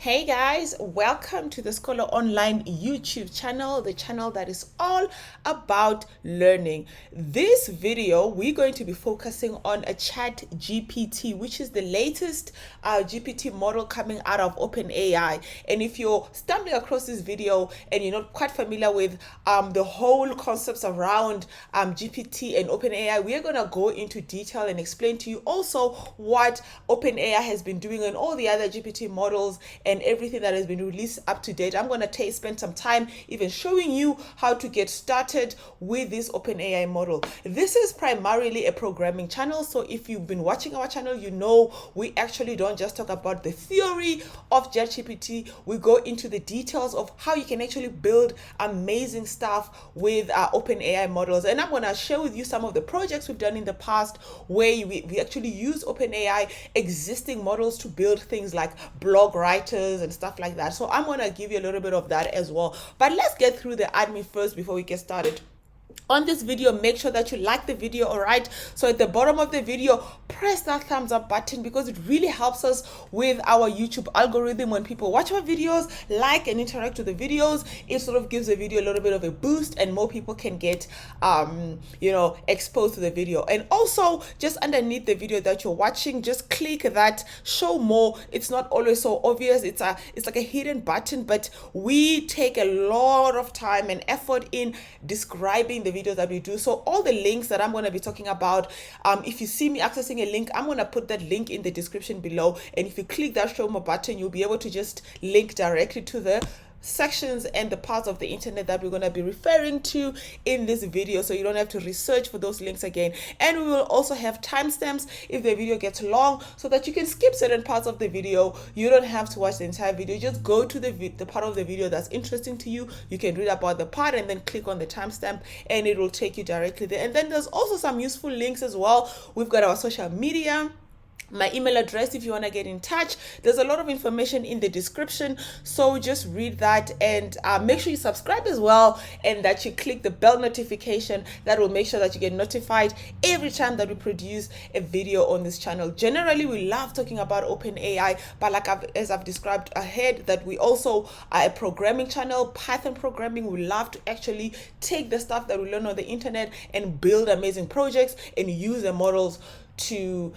Hey guys, welcome to the Scholar Online YouTube channel, the channel that is all about learning. This video, we're going to be focusing on a ChatGPT, which is the latest GPT model coming out of OpenAI. And if you're stumbling across this video and you're not quite familiar with the whole concepts around GPT and OpenAI, we are going to go into detail and explain to you also what OpenAI has been doing and all the other GPT models and everything that has been released up to date. I'm going to spend some time even showing you how to get started with this OpenAI model. This is primarily a programming channel, so if you've been watching our channel, you know we actually don't just talk about the theory of ChatGPT. We go into the details of how you can actually build amazing stuff with OpenAI models. And I'm going to share with you some of the projects we've done in the past where we actually use OpenAI existing models to build things like blog writers and stuff like that. So I'm going to give you a little bit of that as well. But let's get through the admin first before we get started. On this video, make sure that you like the video, all right? So at the bottom of the video, press that thumbs up button because it really helps us with our YouTube algorithm. When people watch our videos, like and interact with the videos, it sort of gives the video a little bit of a boost and more people can get exposed to the video. And also, just underneath the video that you're watching, just click that show more. It's not always so obvious. It's like a hidden button, but we take a lot of time and effort in describing the videos that we do. So all the links that I'm going to be talking about, if you see me accessing a link, I'm going to put that link in the description below, and if you click that show more button, you'll be able to just link directly to the sections and the parts of the internet that we're going to be referring to in this video, so you don't have to research for those links again. And we will also have timestamps if the video gets long, so that you can skip certain parts of the video. You don't have to watch the entire video. Just go to the part of the video that's interesting to you. You can read about the part and then click on the timestamp and it will take you directly there. And then there's also some useful links as well. We've got our social media, my email address if you want to get in touch. There's a lot of information in the description, so just read that and make sure you subscribe as well, and that you click the bell notification. That will make sure that you get notified every time that we produce a video on this channel. Generally, we love talking about OpenAI, but as I've described ahead, that we also are a programming channel, Python programming. We love to actually take the stuff that we learn on the internet and build amazing projects and use the models to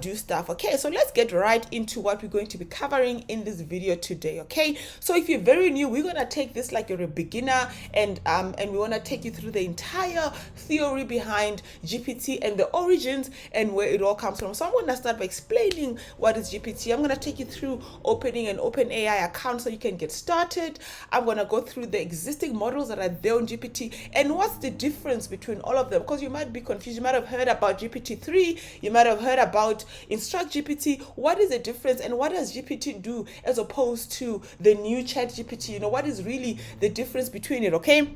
do stuff. Okay, so let's get right into what we're going to be covering in this video today. Okay, so if you're very new, we're going to take this like you're a beginner, and we want to take you through the entire theory behind GPT and the origins and where it all comes from. So I'm going to start by explaining what is GPT. I'm going to take you through opening an OpenAI account so you can get started. I'm going to go through the existing models that are there on GPT and what's the difference between all of them, because you might be confused. You might have heard about GPT-3, you might have heard about InstructGPT. What is the difference, and what does GPT do as opposed to the new ChatGPT? What is really the difference between it? Okay,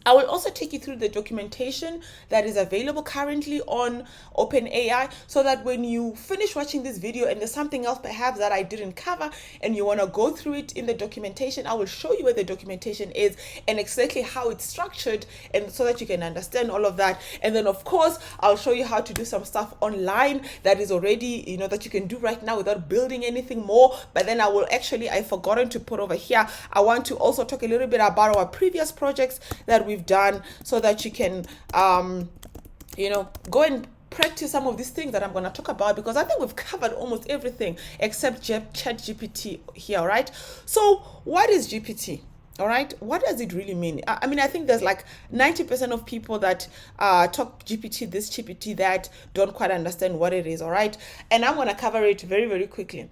I will also take you through the documentation that is available currently on OpenAI, so that when you finish watching this video and there's something else perhaps that I didn't cover and you want to go through it in the documentation, I will show you where the documentation is and exactly how it's structured, and so that you can understand all of that. And then of course, I'll show you how to do some stuff online that is already, that you can do right now without building anything more. But then I've forgotten to put over here, I want to also talk a little bit about our previous projects that we've done, so that you can go and practice some of these things that I'm going to talk about, because I think we've covered almost everything except ChatGPT here. All right, so what is GPT? All right, what does it really mean? I mean, I think there's like 90% of people that talk GPT this, GPT that, don't quite understand what it is. All right, and I'm going to cover it very, very quickly.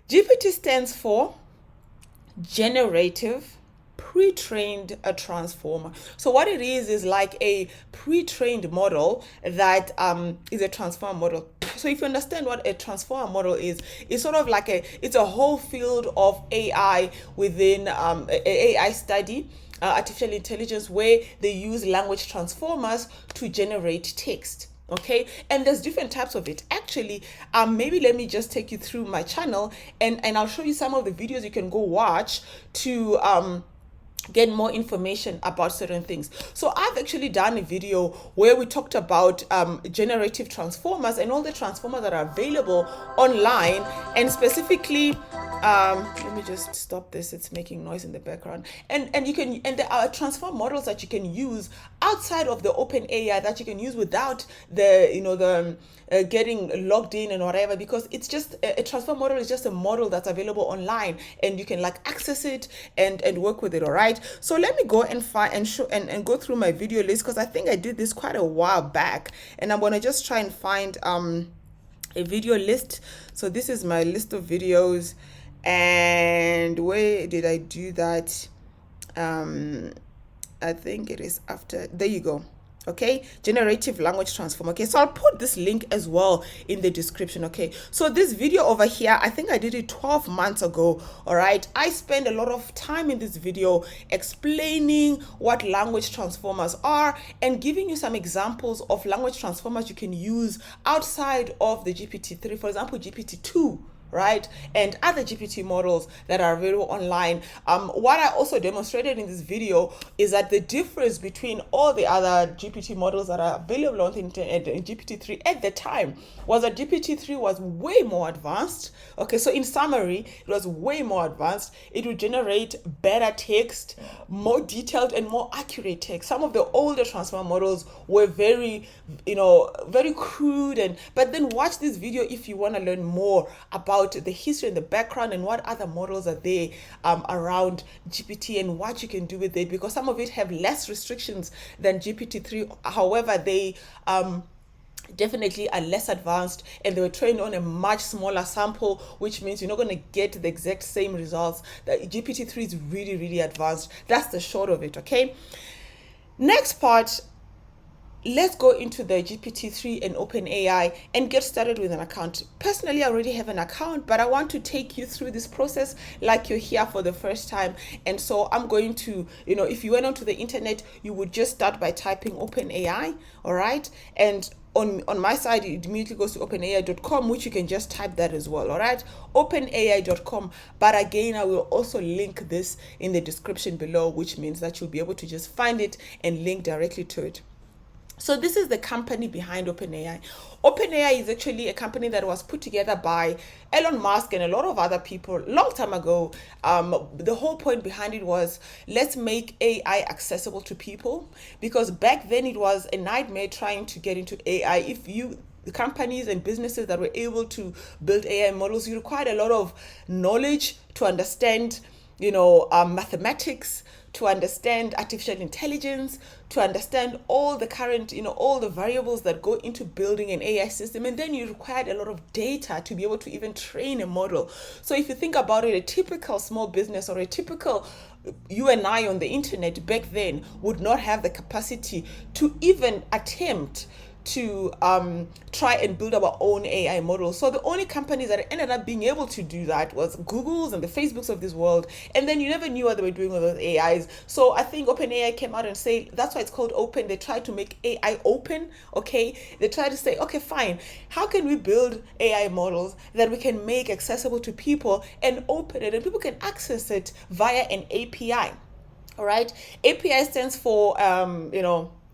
GPT stands for Generative Pre-trained Transformer. So what it is like a pre-trained model that is a transformer model. So if you understand what a transformer model is, it's sort of like it's a whole field of AI within AI study, artificial intelligence, where they use language transformers to generate text. Okay, and there's different types of it. Actually, maybe let me just take you through my channel and I'll show you some of the videos you can go watch to get more information about certain things. So I've actually done a video where we talked about generative transformers and all the transformers that are available online, and specifically Let me just stop this. It's making noise in the background. And you can, and there are transform models that you can use outside of the OpenAI that you can use without the, the getting logged in and whatever, because it's just a transform model is just a model that's available online, and you can like access it and work with it. All right. So let me go and find and show and go through my video list, because I think I did this quite a while back, and I'm gonna just try and find a video list. So this is my list of videos. And where did I do that? I think it is after. There you go. Okay, generative language transformer. Okay, so I'll put this link as well in the description. Okay, so this video over here, I think I did it 12 months ago. All right, I spend a lot of time in this video explaining what language transformers are and giving you some examples of language transformers you can use outside of the GPT-3, for example, GPT-2, right, and other GPT models that are available online. What I also demonstrated in this video is that the difference between all the other GPT models that are available on the internet and GPT-3 at the time was that GPT-3 was way more advanced. Okay, so in summary, it was way more advanced. It would generate better text, more detailed and more accurate text. Some of the older transformer models were very, very crude, but then watch this video if you want to learn more about the history and the background and what other models are there around GPT and what you can do with it, because some of it have less restrictions than GPT-3. However, they definitely are less advanced, and they were trained on a much smaller sample, which means you're not going to get the exact same results. That GPT-3 is really, really advanced. That's the short of it. Okay, next part, let's go into the GPT-3 and OpenAI and get started with an account. Personally, I already have an account, but I want to take you through this process like you're here for the first time. And so I'm going to, if you went onto the internet, you would just start by typing OpenAI, all right? And on my side, it immediately goes to openai.com, which you can just type that as well, all right? openai.com. But again, I will also link this in the description below, which means that you'll be able to just find it and link directly to it. So this is the company behind OpenAI. OpenAI is actually a company that was put together by Elon Musk and a lot of other people a long time ago. The whole point behind it was, let's make AI accessible to people, because back then it was a nightmare trying to get into AI. The companies and businesses that were able to build AI models, you required a lot of knowledge to understand, mathematics, to understand artificial intelligence, to understand all the current, all the variables that go into building an AI system. And then you required a lot of data to be able to even train a model. So if you think about it, a typical small business or a typical you and I on the internet back then would not have the capacity to even attempt to try and build our own AI model. So the only companies that ended up being able to do that was Google's and the Facebooks of this world. And then you never knew what they were doing with those AIs. So I think OpenAI came out and say, that's why it's called open. They tried to make AI open, okay? They tried to say, okay, fine. How can we build AI models that we can make accessible to people and open it, and people can access it via an API, all right? API stands for,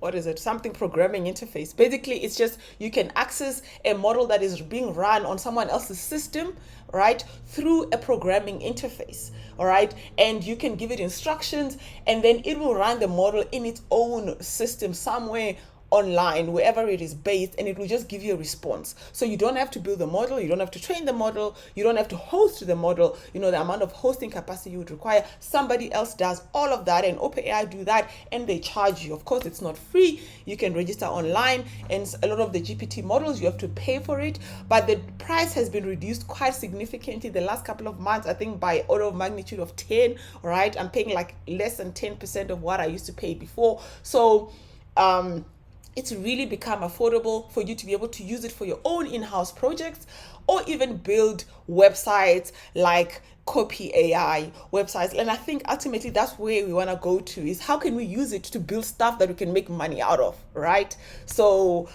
what is it? Something programming interface. Basically, it's just you can access a model that is being run on someone else's system, right, through a programming interface, all right? And you can give it instructions, and then it will run the model in its own system somewhere online, wherever it is based, and it will just give you a response. So you don't have to build the model, you don't have to train the model, you don't have to host the model. The amount of hosting capacity you would require, somebody else does all of that, and OpenAI do that, and they charge you. Of course, it's not free. You can register online, and a lot of the GPT models, you have to pay for it, but the price has been reduced quite significantly the last couple of months, I think by order of magnitude of 10, right? I'm paying like less than 10% of what I used to pay before. So, it's really become affordable for you to be able to use it for your own in-house projects, or even build websites like Copy AI websites. And I think ultimately that's where we want to go to, is how can we use it to build stuff that we can make money out of, right? So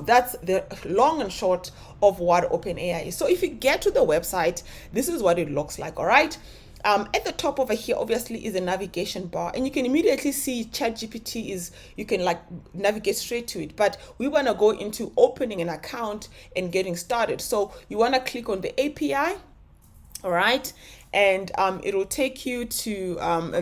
that's the long and short of what OpenAI is. So if you get to the website, this is what it looks like, all right? At the top over here, obviously, is a navigation bar, and you can immediately see ChatGPT is, you can like navigate straight to it, but we want to go into opening an account and getting started. So you want to click on the API, All right. And it will take you to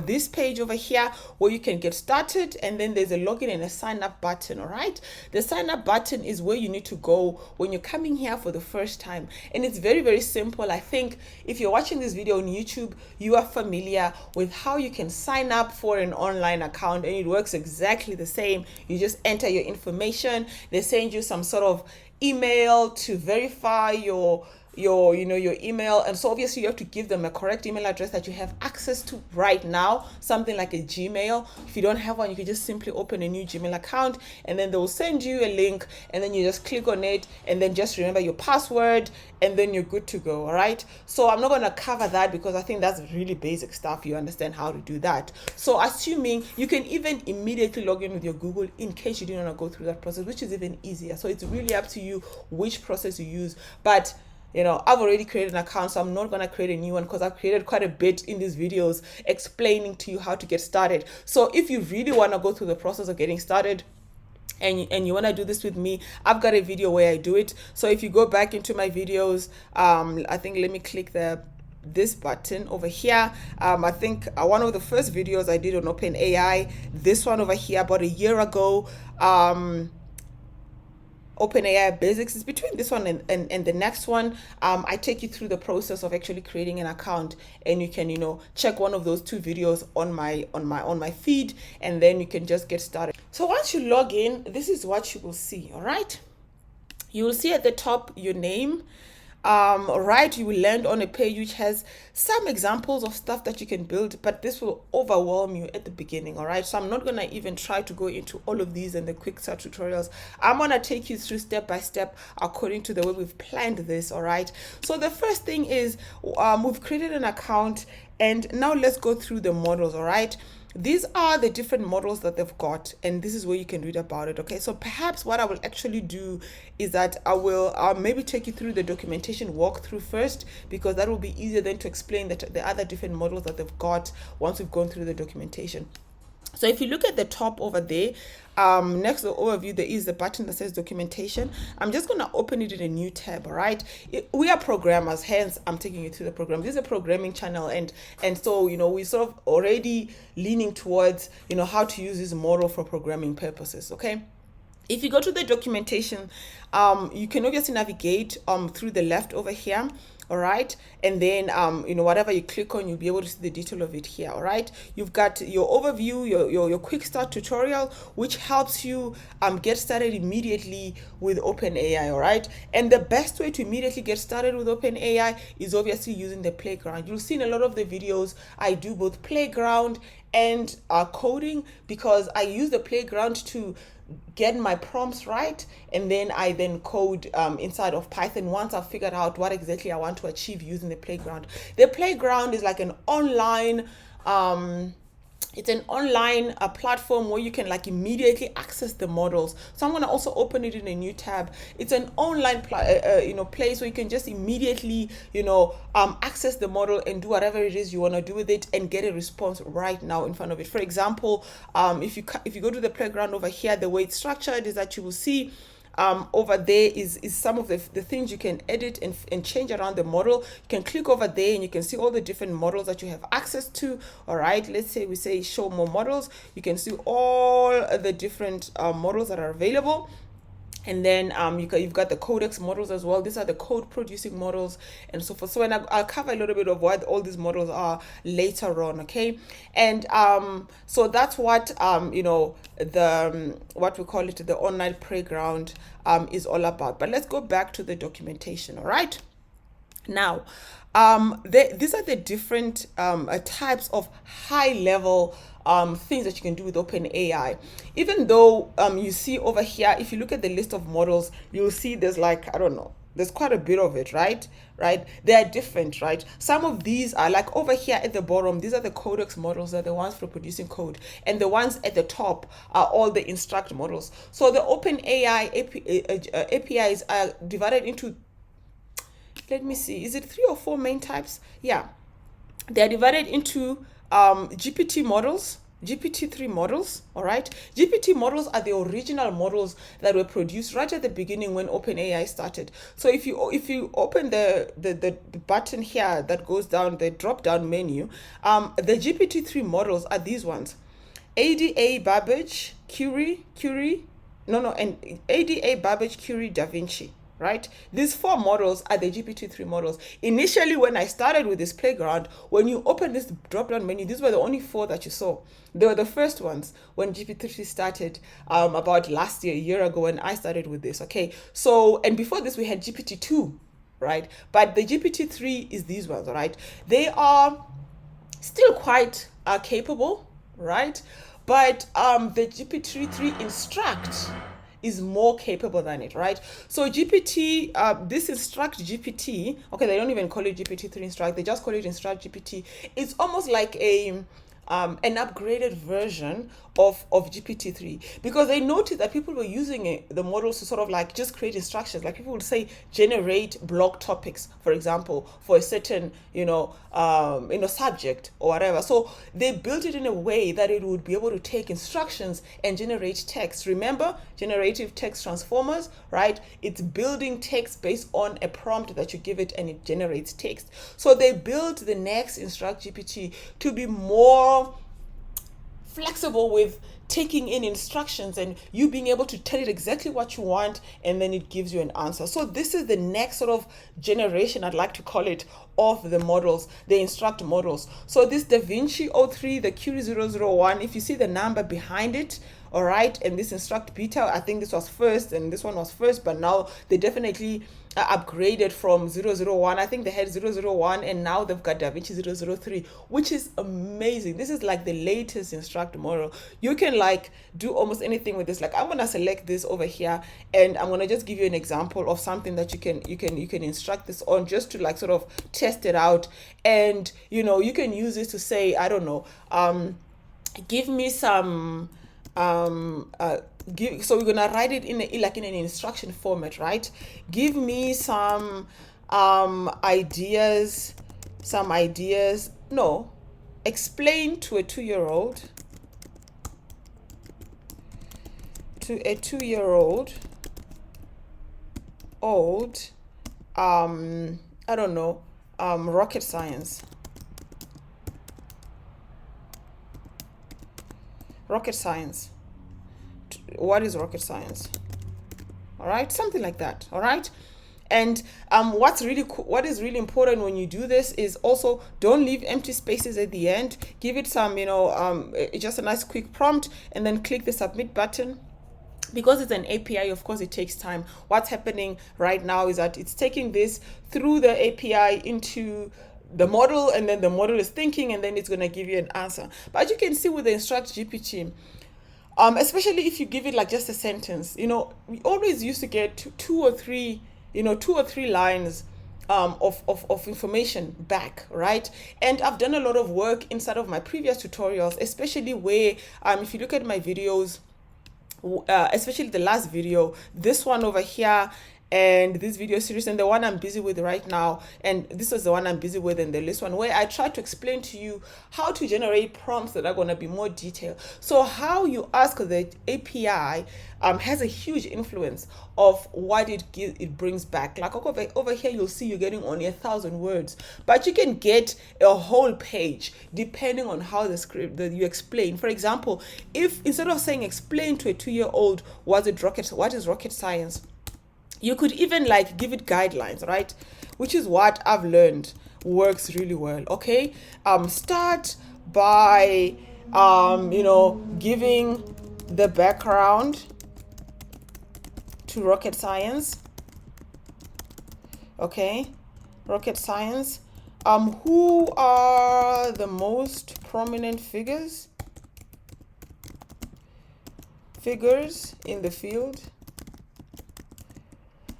this page over here where you can get started, and then there's a login and a sign up button. All right, the sign up button is where you need to go when you're coming here for the first time, and it's very, very simple. I think if you're watching this video on YouTube, you are familiar with how you can sign up for an online account, and it works exactly the same. You just enter your information, they send you some sort of email to verify your your email, and so obviously you have to give them a correct email address that you have access to right now, something like a Gmail. If you don't have one, you can just simply open a new Gmail account, and then they will send you a link, and then you just click on it, and then just remember your password, and then you're good to go. All right, so I'm not going to cover that because I think that's really basic stuff. You understand how to do that. So assuming you can even immediately log in with your Google in case you didn't want to go through that process, which is even easier. So it's really up to you which process you use. But I've already created an account, so I'm not going to create a new one because I've created quite a bit in these videos explaining to you how to get started. So if you really want to go through the process of getting started, and you want to do this with me, I've got a video where I do it. So if you go back into my videos, I think let me click this button over here. I think one of the first videos I did on OpenAI, this one over here about a year ago, OpenAI Basics, is between this one and the next one. I take you through the process of actually creating an account, and you can check one of those two videos on my feed, and then you can just get started. So once you log in, this is what you will see. All right, you will see at the top your name. Right, you will land on a page which has some examples of stuff that you can build, but this will overwhelm you at the beginning. All right, so I'm not gonna even try to go into all of these and the quick start tutorials. I'm gonna take you through step by step according to the way we've planned this. All right, so the first thing is we've created an account, and now let's go through the models. All right, these are the different models that they've got, and this is where you can read about it. Okay, so perhaps what I will actually do is that I will maybe take you through the documentation walkthrough first, because that will be easier then to explain the other different models that they've got once we've gone through the documentation. So if you look at the top over there, next to the overview, there is the button that says documentation. I'm just going to open it in a new tab. All right, we are programmers, hence I'm taking you through the program. This is a programming channel, and so we sort of already leaning towards how to use this model for programming purposes. Okay, if you go to the documentation, you can obviously navigate through the left over here. All right, and then whatever you click on, you'll be able to see the detail of it here. All right, you've got your overview, your quick start tutorial, which helps you get started immediately with OpenAI. All right, and the best way to immediately get started with OpenAI is obviously using the playground. You'll see in a lot of the videos I do both playground and coding, because I use the playground to get my prompts right, and then I code inside of Python once I've figured out what exactly I want to achieve using the playground. The playground is like an online it's an online platform where you can immediately access the models. So I'm going to also open it in a new tab. It's an online place where you can just immediately access the model and do whatever it is you want to do with it, and get a response right now in front of it. For example, if you go to the playground over here, the way it's structured is that you will see over there is some of the things you can edit and change around the model. You can click over there and you can see all the different models that you have access to. All right, let's say we say show more models. You can see all the different models that are available. And then you've got the Codex models as well. These are the code producing models and so forth. So I'll cover a little bit of what all these models are later on, okay? And so that's what what we call it, the online playground is all about. But let's go back to the documentation. All right, now these are the different types of high level things that you can do with OpenAI. Even though you see over here, if you look at the list of models, you'll see there's there's quite a bit of it, right? They are different, right? Some of these are over here at the bottom. These are the Codex models, are the ones for producing code, and the ones at the top are all the Instruct models. So the OpenAI APIs are divided into, let me see, is it 3 or 4 main types? Yeah, they are divided into GPT models, GPT-3 models, all right? GPT models are the original models that were produced right at the beginning when OpenAI started. So if you open the button here that goes down, the drop-down menu, the GPT-3 models are these ones. ADA, Babbage, and ADA, Babbage, Curie, Da Vinci, right? These 4 models are the GPT-3 models. Initially, when I started with this playground, when you open this drop-down menu, these were the only 4 that you saw. They were the first ones when GPT-3 started about last year, a year ago, when I started with this, okay? So, and before this, we had GPT-2, right? But the GPT-3 is these ones, all right? They are still quite capable, right? But the GPT-3 Instruct is more capable than it, right? So this InstructGPT, okay, they don't even call it GPT-3 Instruct, they just call it InstructGPT. It's almost like an upgraded version of GPT-3, because they noticed that people were using the models to sort of like just create instructions. Like people would say, generate blog topics, for example, for a certain, subject or whatever. So they built it in a way that it would be able to take instructions and generate text. Remember, generative text transformers, right? It's building text based on a prompt that you give it and it generates text. So they built the next InstructGPT to be more flexible with taking in instructions and you being able to tell it exactly what you want, and then it gives you an answer. So this is the next sort of generation, I'd like to call it, of the models, the Instruct models. So this Da Vinci 03, the Curie 001, if you see the number behind it, all right, and this Instruct Beta, I think this was first and this one was first, but now they definitely upgraded from 001. I think they had 001 and now they've got Da Vinci 003, which is amazing. This is like the latest Instruct model. You can like do almost anything with this. Like I'm gonna select this over here and I'm gonna just give you an example of something that you can instruct this on, just to like sort of test it out. And you can use this to say, I don't know, give me some so we're gonna write it in an instruction format, right? Give me some ideas. No, explain to a 2-year-old. I don't know, rocket science. What is rocket science? All right, something like that. All right. And what is really important when you do this is also don't leave empty spaces at the end. Give it some, just a nice quick prompt, and then click the submit button. Because it's an API, of course, it takes time. What's happening right now is that it's taking this through the API into the model, and then the model is thinking, and then it's going to give you an answer. But you can see with the InstructGPT, especially if you give it like just a sentence, we always used to get two or three lines of information back, right? And I've done a lot of work inside of my previous tutorials, especially where if you look at my videos, especially the last video, this one over here, and this video series, and the one I'm busy with right now, and this was the one I'm busy with, and the last one, where I try to explain to you how to generate prompts that are going to be more detailed. So how you ask the API has a huge influence of what it brings back. Like over here, you'll see you're getting only 1,000 words, but you can get a whole page depending on how the script that you explain. For example, if instead of saying explain to a 2-year-old what is rocket science, you could even like give it guidelines, right? Which is what I've learned works really well. Okay, start by giving the background to rocket science. Okay, rocket science. Who are the most prominent figures in the field?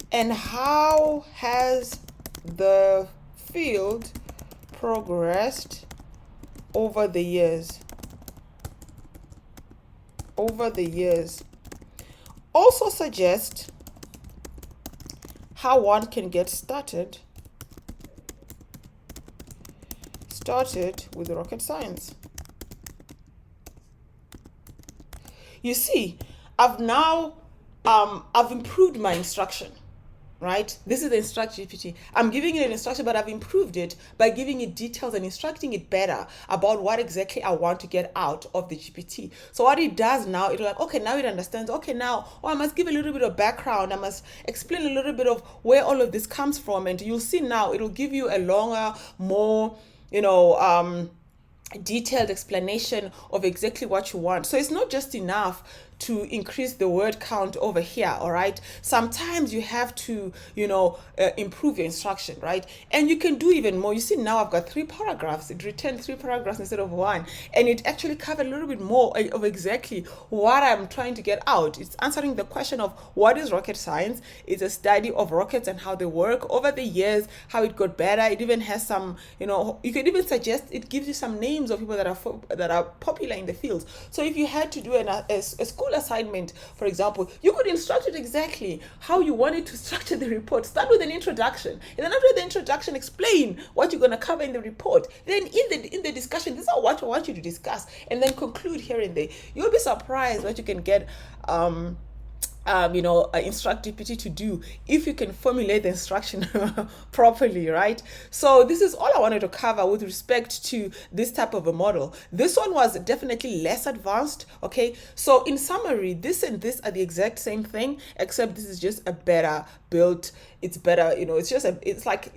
And how has the field progressed over the years? Also suggest how one can get started with rocket science. you see, I've now I've improved my instruction, right? This is the InstructGPT. I'm giving it an instruction, but I've improved it by giving it details and instructing it better about what exactly I want to get out of the GPT. So what it does now, it's like, okay, now it understands, okay, now, I must give a little bit of background. I must explain a little bit of where all of this comes from. And you'll see now, it'll give you a longer, more, detailed explanation of exactly what you want. So it's not just enough to increase the word count over here, all right? Sometimes you have to, improve your instruction, right? And you can do even more. You see, now I've got 3 paragraphs. It returned 3 paragraphs instead of 1. And it actually covered a little bit more of exactly what I'm trying to get out. It's answering the question of what is rocket science? It's a study of rockets and how they work over the years, how it got better. It even has some, you can even suggest, it gives you some names of people that are popular in the fields. So if you had to do a school assignment, for example, you could instruct it exactly how you want it to structure the report. Start with an introduction, and then after the introduction, explain what you're going to cover in the report. Then in the discussion, this is what I want you to discuss, and then conclude here and there. You'll be surprised what you can get InstructGPT to do if you can formulate the instruction properly, right? So this is all I wanted to cover with respect to this type of a model. This one was definitely less advanced, okay? So in summary, this and this are the exact same thing, except this is just a better built. It's better, it's like,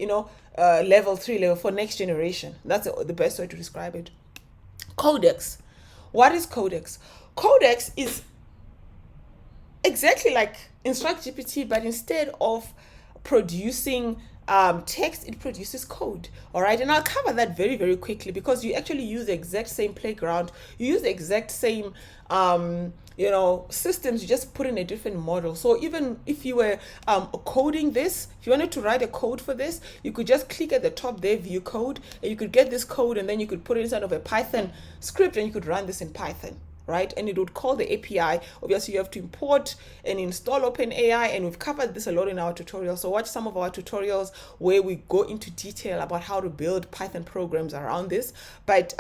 level 3, level 4, next generation. That's the best way to describe it. Codex. What is Codex? Codex is exactly like InstructGPT, but instead of producing text, it produces code. All right, and I'll cover that very, very quickly, because you actually use the exact same playground. You use the exact same systems. You just put in a different model. So even if you were coding this, if you wanted to write a code for this, you could just click at the top there, view code, and you could get this code, and then you could put it inside of a Python script, and you could run this in Python, right? And it would call the API. Obviously, you have to import and install OpenAI, and we've covered this a lot in our tutorials. So watch some of our tutorials where we go into detail about how to build Python programs around this. But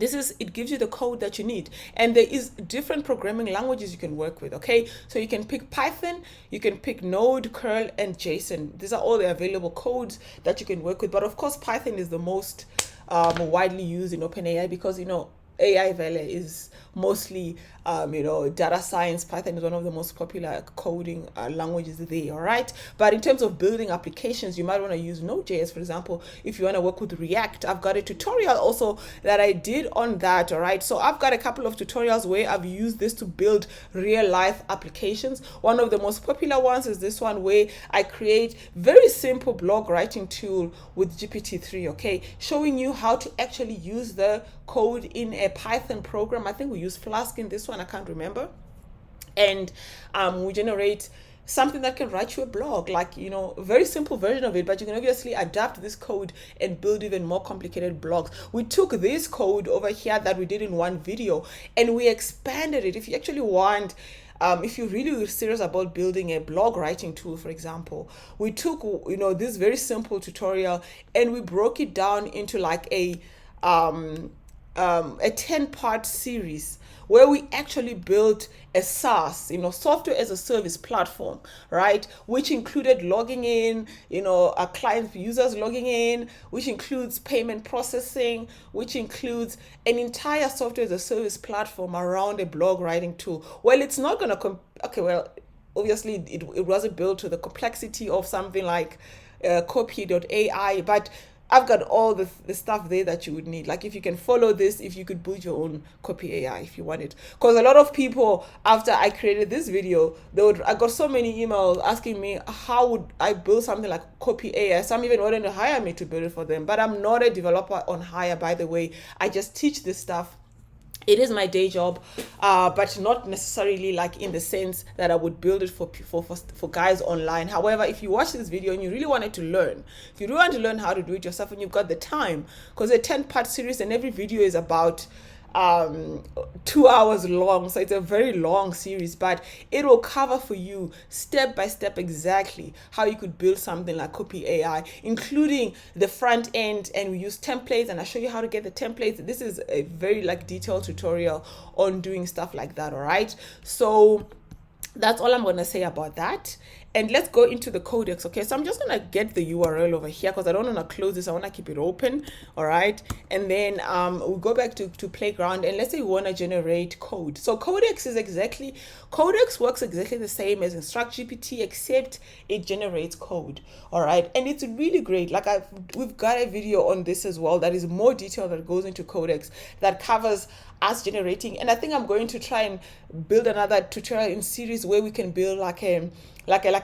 it gives you the code that you need, and there is different programming languages you can work with. Okay, so you can pick Python, you can pick Node, Curl, and JSON. These are all the available codes that you can work with, but of course Python is the most widely used in OpenAI, because AI Valley is mostly, data science. Python is one of the most popular coding languages there, all right? But in terms of building applications, you might want to use Node.js, for example. If you want to work with React, I've got a tutorial also that I did on that, all right? So I've got a couple of tutorials where I've used this to build real-life applications. One of the most popular ones is this one, where I create very simple blog writing tool with GPT-3, okay? Showing you how to actually use the code in a Python program. I think we use Flask in this one, I can't remember. And we generate something that can write you a blog, like, a very simple version of it, but you can obviously adapt this code and build even more complicated blogs. We took this code over here that we did in one video, and we expanded it. If you actually want, if you're really serious about building a blog writing tool, for example, we took, this very simple tutorial, and we broke it down into like a 10-part series where we actually built a SaaS, software as a service platform, right? Which included logging in, our client users logging in, which includes payment processing, which includes an entire software as a service platform around a blog writing tool. Well, it's not going to, obviously it wasn't built to the complexity of something like copy.ai, but I've got all the stuff there that you would need. Like, if you can follow this, if you could build your own copy AI if you wanted. Because a lot of people, after I created this video, I got so many emails asking me, how would I build something like copy AI? Some even wanted to hire me to build it for them. But I'm not a developer on hire, by the way. I just teach this stuff. It is my day job, but not necessarily like in the sense that I would build it for guys online. However, if you watch this video and you really wanted to learn, if you really want to learn how to do it yourself and you've got the time, because a 10-part series and every video is about 2 hours long, so it's a very long series, but it will cover for you step by step exactly how you could build something like Copy AI, including the front end, and we use templates, and I show you how to get the templates. This is a very like detailed tutorial on doing stuff like that. All right, so that's all I'm going to say about that. And let's go into the Codex. Okay, so I'm just going to get the URL over here because I don't want to close this. I want to keep it open. All right, and then we'll go back to Playground, and let's say we want to generate code. So Codex works exactly the same as InstructGPT, except it generates code. All right, and it's really great. Like we've got a video on this as well that is more detailed, that goes into Codex, that covers us generating. And I think I'm going to try and build another tutorial in series where we can build like a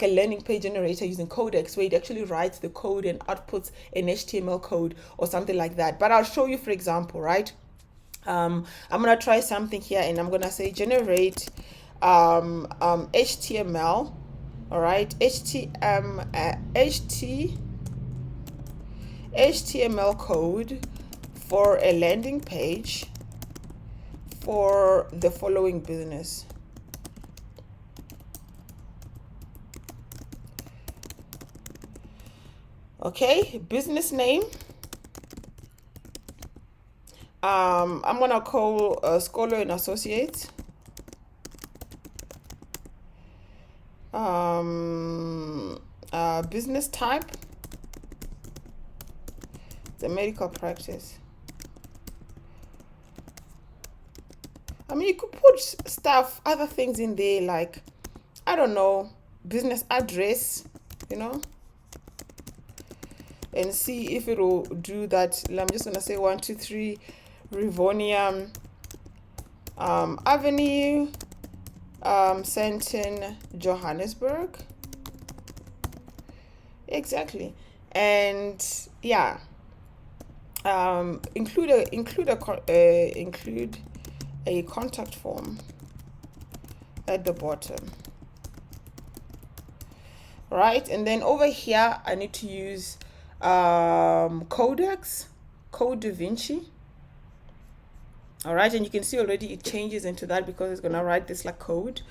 landing page generator using Codex, where it actually writes the code and outputs an HTML code or something like that. But I'll show you, for example, right? I'm gonna try something here, and I'm gonna say generate HTML. All right, HTML code for a landing page for the following business. Okay, business name. I'm gonna call Scholar and Associates. Business type, the medical practice. I mean, you could put stuff, other things in there, like, I don't know, business address, you know, and see if it will do that. I'm just gonna say 123 Rivonia Avenue, Centon, Johannesburg. Exactly. And yeah, include a contact form at the bottom, right? And then over here I need to use Codex, Code Da Vinci. All right, and you can see already it changes into that because it's gonna write this like code.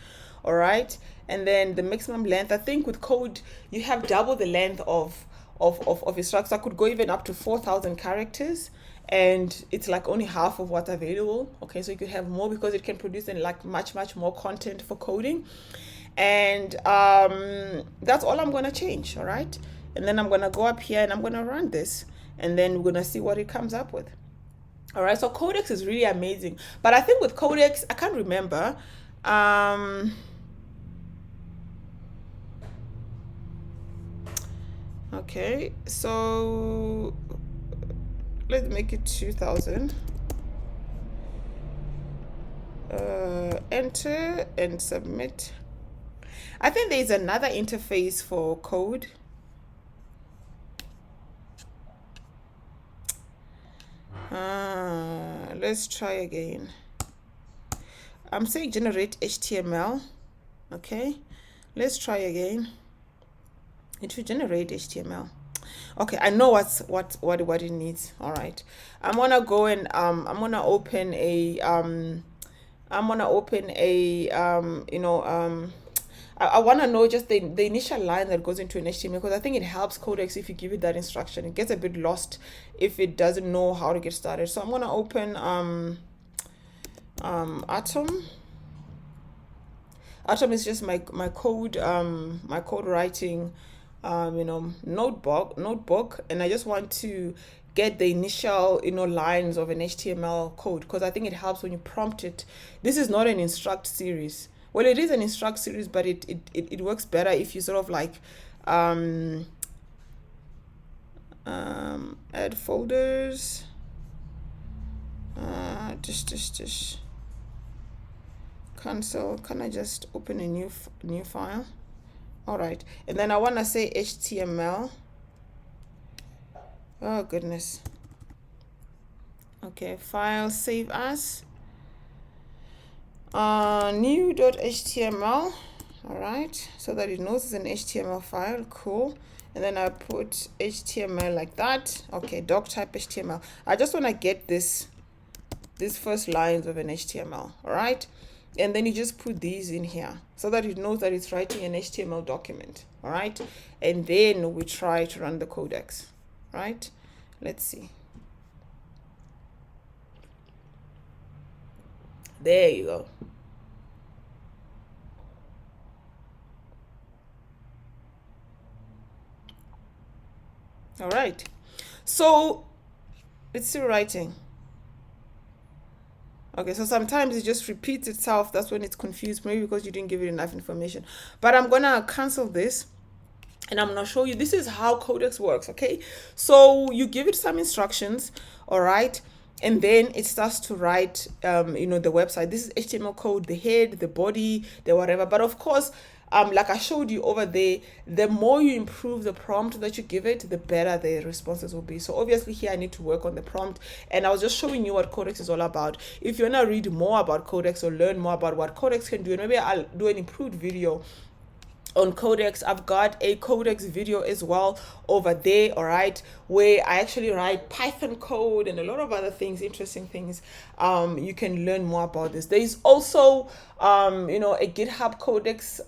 All right, and then the maximum length, I think with code you have double the length of instructions. I could go even up to 4,000 characters, and it's like only half of what's available. Okay, so you could have more because it can produce in like much more content for coding. And that's all I'm gonna change. All right, and then I'm gonna go up here and I'm gonna run this, and then we're gonna see what it comes up with. All right, so Codex is really amazing, but I think with Codex, I can't remember. Okay, so let's make it 2000. Enter and submit. I think there's another interface for code. Let's try again. I'm saying generate HTML. Okay, let's try again. It should generate HTML. Okay, I know what it needs. All right, I'm gonna go and I'm gonna open a I want to know just the initial line that goes into an HTML, because I think it helps Codex if you give it that instruction. It gets a bit lost if it doesn't know how to get started. So I'm going to open Atom. Atom is just my code writing notebook, and I just want to get the initial lines of an HTML code, because I think it helps when you prompt it. This is not an instruct series. Well, it is an instruct series, but it works better if you sort of like add folders, just console. Can I just open a new file? All right, and then I want to say HTML. Oh goodness. Okay, file, save as new.html. all right, so that it knows it's an HTML file. Cool. And then I put HTML like that. Okay, doc type HTML. I just want to get this these first lines of an HTML, all right? And then you just put these in here so that it knows that it's writing an HTML document, all right? And then we try to run the Codex, right? Let's see. There you go. All right. So it's still writing. Okay, so sometimes it just repeats itself. That's when it's confused, maybe because you didn't give it enough information. But I'm gonna cancel this and I'm gonna show you. This is how Codex works, okay? So you give it some instructions, all right? And then it starts to write, the website. This is HTML code, the head, the body, the whatever. But of course, like I showed you over there, the more you improve the prompt that you give it, the better the responses will be. So obviously here I need to work on the prompt, and I was just showing you what Codex is all about. If you want to read more about Codex or learn more about what Codex can do, and maybe I'll do an improved video on Codex. I've got a Codex video as well over there, all right, where I actually write Python code and a lot of other things, interesting things. You can learn more about this. There is also a GitHub Codex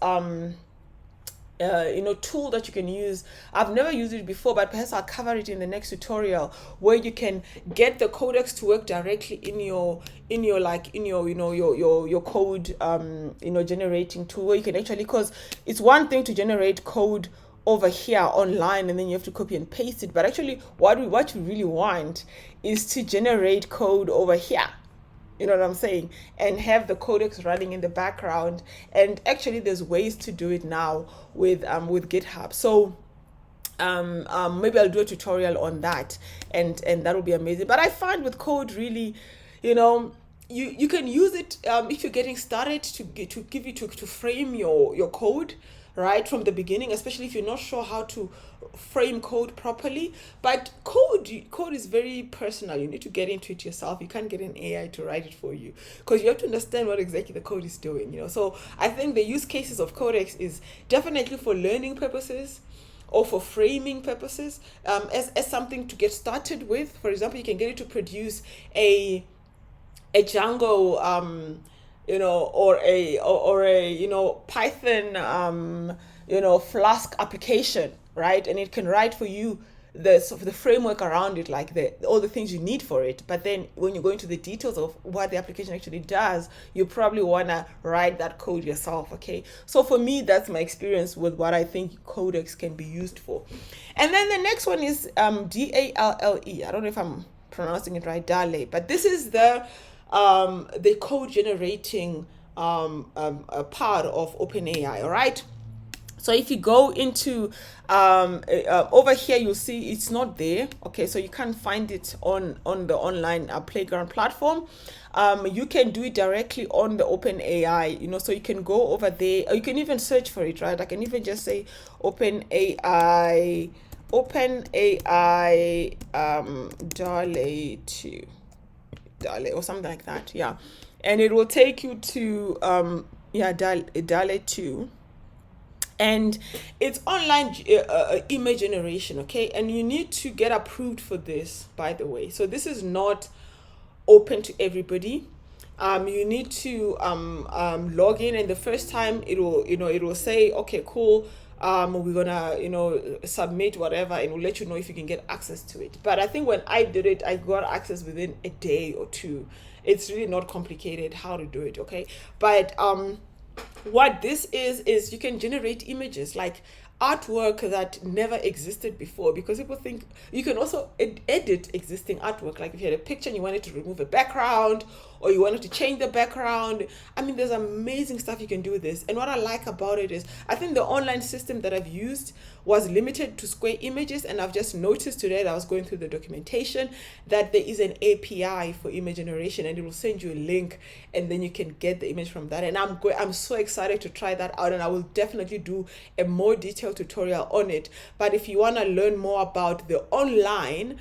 tool that you can use. I've never used it before, but perhaps I'll cover it in the next tutorial, where you can get the Codex to work directly in your code generating tool, where you can actually, because it's one thing to generate code over here online and then you have to copy and paste it, but actually what you really want is to generate code over here. You know what I'm saying? And have the Codex running in the background. And actually there's ways to do it now with GitHub. So maybe I'll do a tutorial on that, and that will be amazing. But I find with code, really, you can use it if you're getting started to frame your code right from the beginning, especially if you're not sure how to frame code properly. But code is very personal. You need to get into it yourself. You can't get an AI to write it for you, because you have to understand what exactly the code is doing. So I think the use cases of Codex is definitely for learning purposes or for framing purposes, as something to get started with. For example, you can get it to produce a Django or a Python Flask application, right? And it can write for you the framework around it, like all the things you need for it. But then when you go into the details of what the application actually does, you probably want to write that code yourself. Okay, so for me, that's my experience with what I think Codex can be used for. And then the next one is DALLE. I don't know if I'm pronouncing it right, DALLE, but this is the code generating a part of OpenAI. All right. So if you go into over here, you'll see it's not there. Okay, so you can't find it on the online playground platform. You can do it directly on the OpenAI, so you can go over there, or you can even search for it, right? I can even just say OpenAI DALLE2, DALLE or something like that. Yeah, and it will take you to DALLE2. And it's online image generation, okay? And you need to get approved for this, by the way. So this is not open to everybody. You need to log in, and the first time it will say, okay, cool, we're gonna submit whatever, and we'll let you know if you can get access to it. But I think when I did it, I got access within a day or two. It's really not complicated how to do it, okay? But what this is you can generate images, like artwork that never existed before, because people think you can also edit existing artwork. Like if you had a picture and you wanted to remove a background, or you wanted to change the background, I mean, there's amazing stuff you can do with this. And what I like about it is, I think the online system that I've used was limited to square images, and I've just noticed today that I was going through the documentation that there is an API for image generation, and it will send you a link, and then you can get the image from that. And I'm so excited to try that out, and I will definitely do a more detailed tutorial on it. But if you want to learn more about the online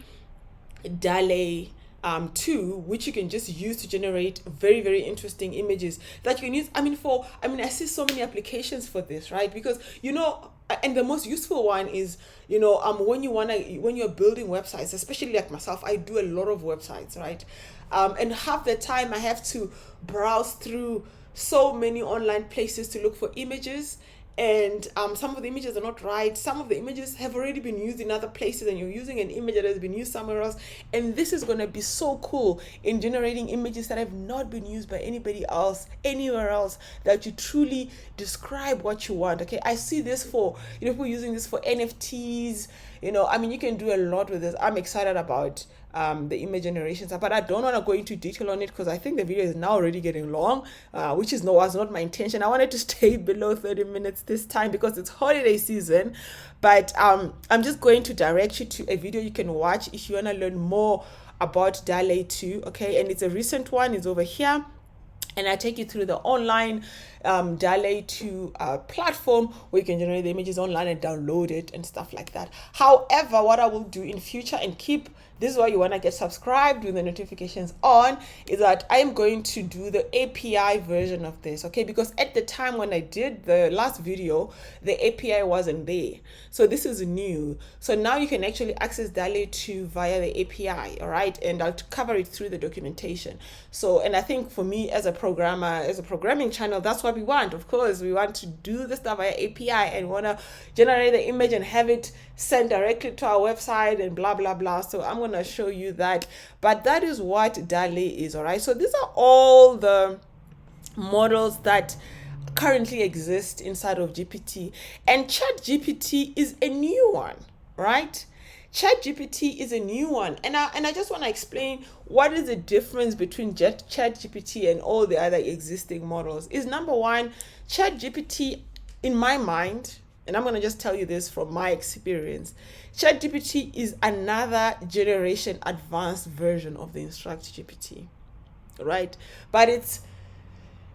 DALLE2, which you can just use to generate very, very interesting images that you can use. I see so many applications for this, right? Because and the most useful one is, when you're building websites, especially like myself, I do a lot of websites, right? And half the time I have to browse through so many online places to look for images, and some of the images are not right. Some of the images have already been used in other places, and you're using an image that has been used somewhere else. And this is going to be so cool in generating images that have not been used by anybody else anywhere else, that you truly describe what you want. Okay, I see this for, people using this for NFTs. You can do a lot with this. I'm excited about the image generations, but I don't want to go into detail on it because I think the video is now already getting long, which was not my intention. I wanted to stay below 30 minutes this time because it's holiday season. But I'm just going to direct you to a video you can watch if you want to learn more about DALLE2. Okay, and it's a recent one. It's over here. And I take you through the online DALLE2 platform where you can generate the images online and download it and stuff like that. However, what I will do in future, and this is why you want to get subscribed with the notifications on, is that I am going to do the API version of this, okay? Because at the time when I did the last video, the API wasn't there. So this is new. So now you can actually access DALLE2 via the API, all right? And I'll cover it through the documentation. So, and I think for me as a programmer, as a programming channel, that's what we want. Of course, we want to do the stuff via API and want to generate the image and have it sent directly to our website and blah, blah, blah. So I'm going to show you that. But that is what DALLE is, all right? So these are all the models that currently exist inside of GPT. And ChatGPT is a new one, right? ChatGPT is a new one, and I just want to explain what is the difference between ChatGPT and all the other existing models. Is number one, ChatGPT, in my mind, and I'm going to just tell you this from my experience, ChatGPT is another generation advanced version of the InstructGPT, right? But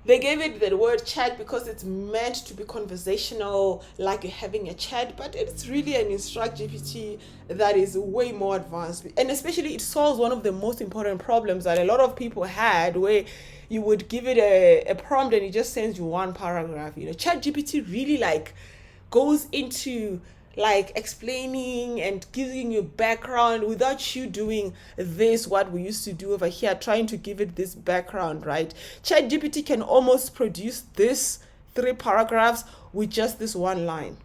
they gave it the word chat because it's meant to be conversational, like you're having a chat, but it's really an InstructGPT that is way more advanced. And especially it solves one of the most important problems that a lot of people had, where you would give it a prompt and it just sends you one paragraph. ChatGPT really goes into explaining and giving you background without you doing what we used to do over here, trying to give it this background, right? ChatGPT can almost produce this 3 paragraphs with just this one line.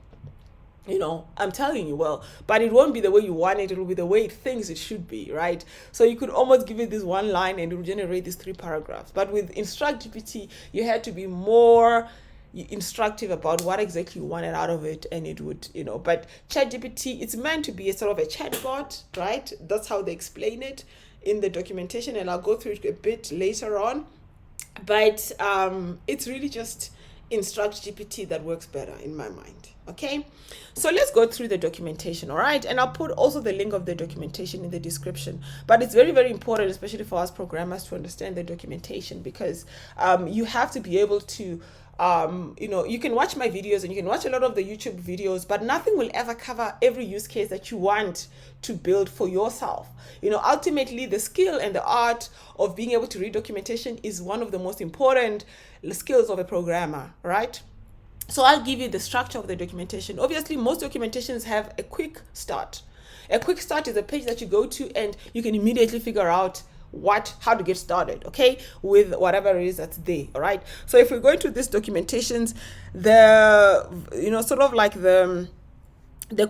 I'm telling you, but it won't be the way you want it. It will be the way it thinks it should be, right? So you could almost give it this one line and it will generate these 3 paragraphs. But with InstructGPT, you had to be more instructive about what exactly you wanted out of it, and it would, but ChatGPT, it's meant to be a sort of a chatbot, right? That's how they explain it in the documentation, and I'll go through it a bit later on. But it's really just InstructGPT that works better in my mind. Okay, so let's go through the documentation, all right? And I'll put also the link of the documentation in the description. But it's very, very important, especially for us programmers, to understand the documentation, because you have to be able to you can watch my videos and you can watch a lot of the YouTube videos, but nothing will ever cover every use case that you want to build for yourself. Ultimately, the skill and the art of being able to read documentation is one of the most important skills of a programmer, right? So I'll give you the structure of the documentation. Obviously, most documentations have a quick start. A quick start is a page that you go to and you can immediately figure out how to get started, okay, with whatever it is that's there. All right, so if we're going to these documentations, the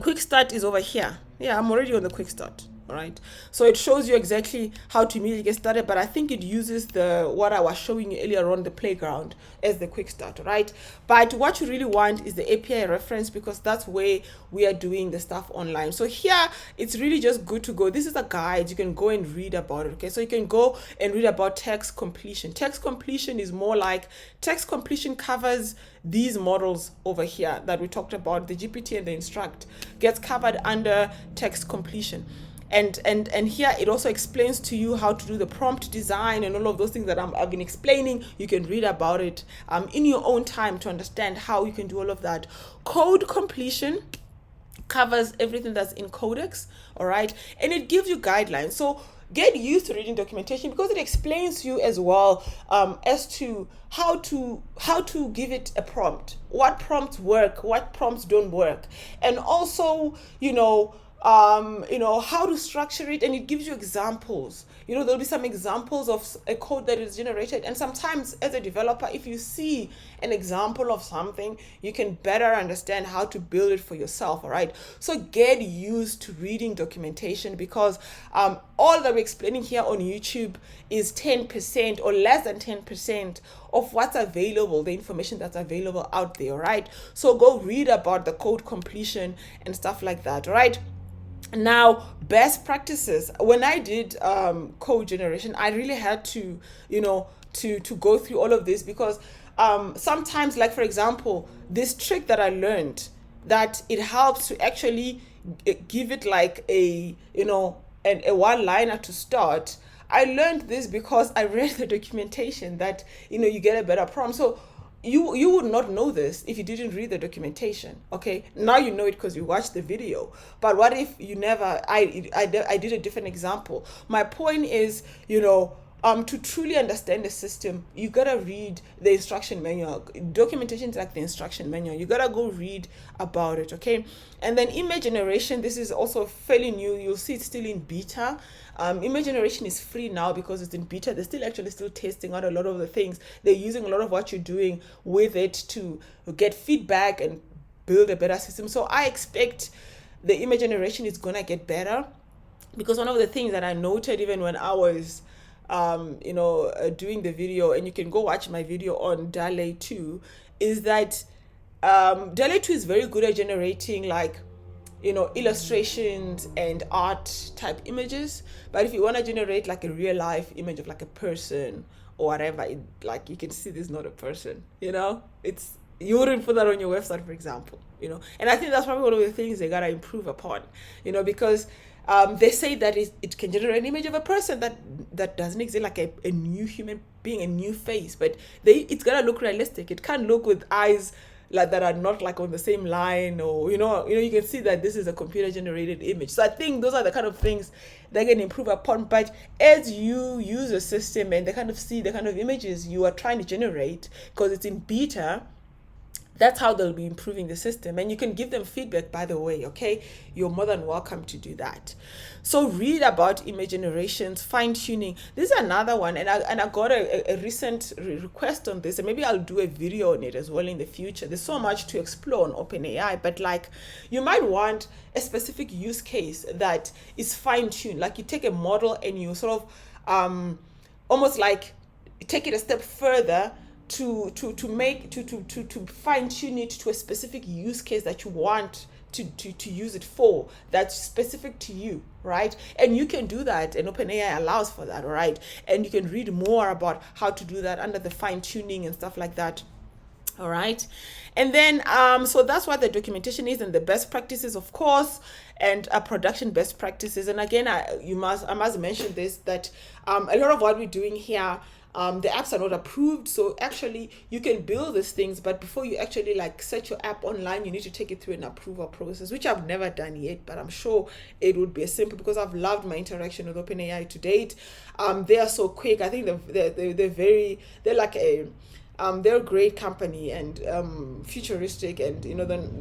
quick start is over here. I'm already on the quick start. All right, so it shows you exactly how to immediately get started, but I think it uses what I was showing you earlier on, the playground, as the quick start, right? But what you really want is the API reference, because that's where we are doing the stuff online. So here, it's really just good to go. This is a guide. You can go and read about it, okay? So you can go and read about text completion. Text completion is more like, text completion covers these models over here that we talked about, the GPT and the Instruct, gets covered under text completion. And here it also explains to you how to do the prompt design and all of those things that I've been explaining. You can read about it in your own time to understand how you can do all of that. Code completion covers everything that's in Codex, all right? And it gives you guidelines. So get used to reading documentation because it explains you as well, as to how to give it a prompt, what prompts work, what prompts don't work, and also how to structure it, and it gives you examples. There'll be some examples of a code that is generated, and sometimes as a developer, if you see an example of something, you can better understand how to build it for yourself. All right, so get used to reading documentation, because all that we're explaining here on YouTube is 10% or less than 10% of what's available, the information that's available out there. All right, so go read about the code completion and stuff like that. All right. Now, best practices. When I did code generation, I really had to to go through all of this, because sometimes, like for example, this trick that I learned, that it helps to actually give it like a a one liner to start. I learned this because I read the documentation, that you get a better prompt. So you would not know this if you didn't read the documentation. Okay, now you know it because you watched the video. But what if you never? I did a different example. My point is, to truly understand the system, you gotta read the instruction manual. Documentation is like the instruction manual. You gotta go read about it. Okay, and then image generation. This is also fairly new. You'll see it's still in beta. Image generation is free now because it's in beta. They're still testing out a lot of the things. They're using a lot of what you're doing with it to get feedback and build a better system. So I expect the image generation is gonna get better, because one of the things that I noted even when I was doing the video, and you can go watch my video on DALLE2, is that DALLE2 is very good at generating like illustrations and art type images. But if you want to generate like a real life image of like a person or whatever, like you can see this is not a person. It's, you wouldn't put that on your website, for example. And I think that's probably one of the things they gotta improve upon. Because they say that it can generate an image of a person that doesn't exist, like a new human being, a new face, but it's gotta look realistic. It can't look with eyes like that are not like on the same line, or you can see that this is a computer generated image. So I think those are the kind of things they can improve upon. But as you use a system and they kind of see the kind of images you are trying to generate, because it's in beta, that's how they'll be improving the system. And you can give them feedback, by the way. Okay, you're more than welcome to do that. So read about image generations, fine-tuning. This is another one, and I got a recent request on this, and maybe I'll do a video on it as well in the future. There's so much to explore on OpenAI, but like, you might want a specific use case that is fine-tuned. Like you take a model and you sort of almost like take it a step further to fine tune it to a specific use case that you want to use it for, that's specific to you, right? And you can do that, and OpenAI allows for that, all right? And you can read more about how to do that under the fine tuning and stuff like that. All right. And then, so that's what the documentation is, and the best practices, of course, and production best practices. And again, I must mention this, that a lot of what we're doing here, the apps are not approved. So actually you can build these things, but before you actually like set your app online, you need to take it through an approval process, which I've never done yet, but I'm sure it would be a simple, because I've loved my interaction with OpenAI to date. They are so quick. I think they're like they're a great company, and futuristic, and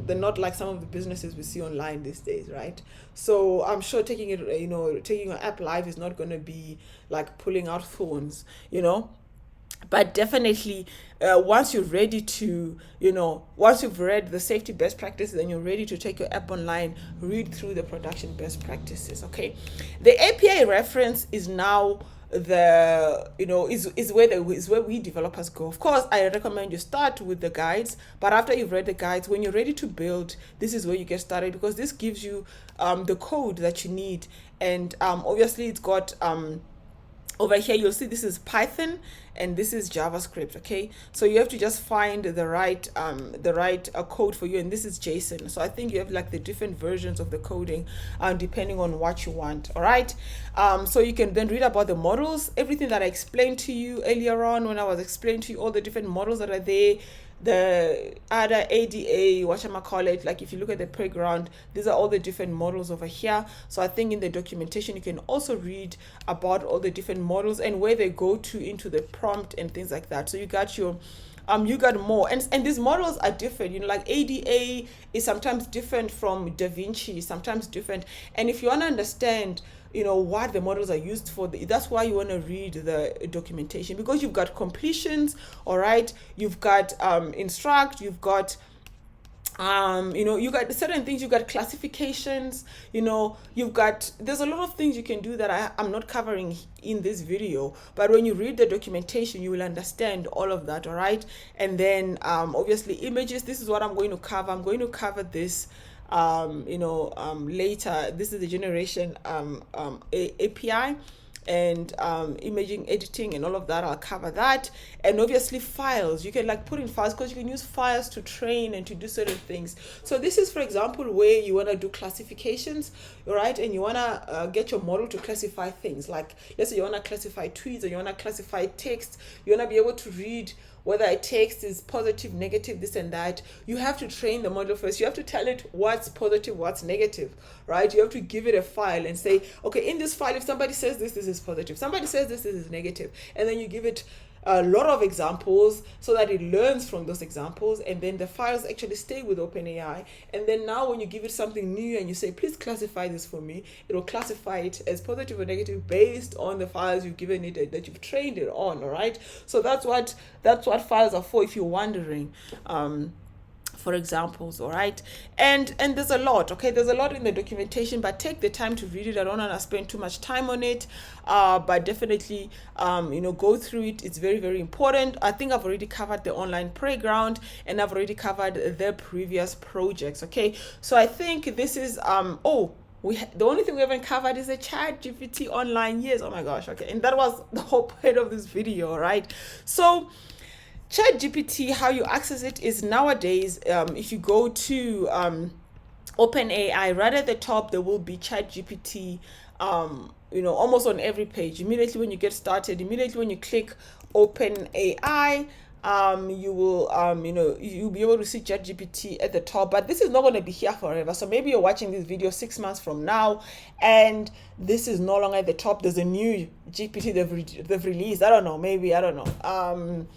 they're not like some of the businesses we see online these days, right? So I'm sure taking your app live is not going to be like pulling out thorns, but definitely once you're ready to, once you've read the safety best practices and you're ready to take your app online, read through the production best practices. Okay, the API reference is now is where we developers go. Of course, I recommend you start with the guides, but after you've read the guides, when you're ready to build, this is where you get started, because this gives you the code that you need. And obviously it's got over here, you'll see this is Python and this is JavaScript. Okay, so you have to just find the right code for you, and this is JSON. So I think you have like the different versions of the coding depending on what you want. All right, so you can then read about the models, everything that I explained to you earlier on when I was explaining to you all the different models that are there. the other ADA, whatchamacallit, like if you look at the playground, these are all the different models over here. So I think in the documentation, you can also read about all the different models and where they go to into the prompt and things like that. So you got your you got more, and these models are different, you know, like ADA is sometimes different from Da Vinci, sometimes different. And if you want to understand, you know, what the models are used for, that's why you want to read the documentation, because you've got completions, all right, you've got instruct, you've got you know, you got certain things, you got classifications, you know, you've got, there's a lot of things you can do that I'm not covering in this video, but when you read the documentation, you will understand all of that, all right? And then obviously images, this is what I'm going to cover. I'm going to cover this you know, later. This is the generation API and imaging editing and all of that. I'll cover that. And obviously files, you can like put in files, because you can use files to train and to do certain things. So this is, for example, where you want to do classifications, all right? And you want to get your model to classify things, like let's say you want to classify tweets, or you want to classify text. You want to be able to read whether a text is positive, negative, this and that. You have to train the model first. You have to tell it what's positive, what's negative, right? You have to give it a file and say, okay, in this file, if somebody says this is positive, somebody says this is negative, and then you give it a lot of examples so that it learns from those examples, and then the files actually stay with OpenAI. And then now when you give it something new and you say, please classify this for me, it'll classify it as positive or negative based on the files you've given it, that you've trained it on, all right? So that's what files are for, if you're wondering. For examples, all right? And there's a lot, okay? There's a lot in the documentation, but take the time to read it. I don't want to spend too much time on it, but definitely, you know, go through it. It's very, very important. I think I've already covered the online playground, and I've already covered the previous projects, okay? So I think this is, the only thing we haven't covered is the ChatGPT online. Yes, oh my gosh, okay. And that was the whole point of this video, right? So ChatGPT, how you access it is nowadays, if you go to OpenAI, right at the top, there will be ChatGPT, you know, almost on every page. Immediately when you get started, immediately when you click OpenAI, you will, you know, you'll be able to see ChatGPT at the top, but this is not going to be here forever. So maybe you're watching this video 6 months from now, and this is no longer at the top. There's a new GPT they've released. I don't know, maybe, I don't know.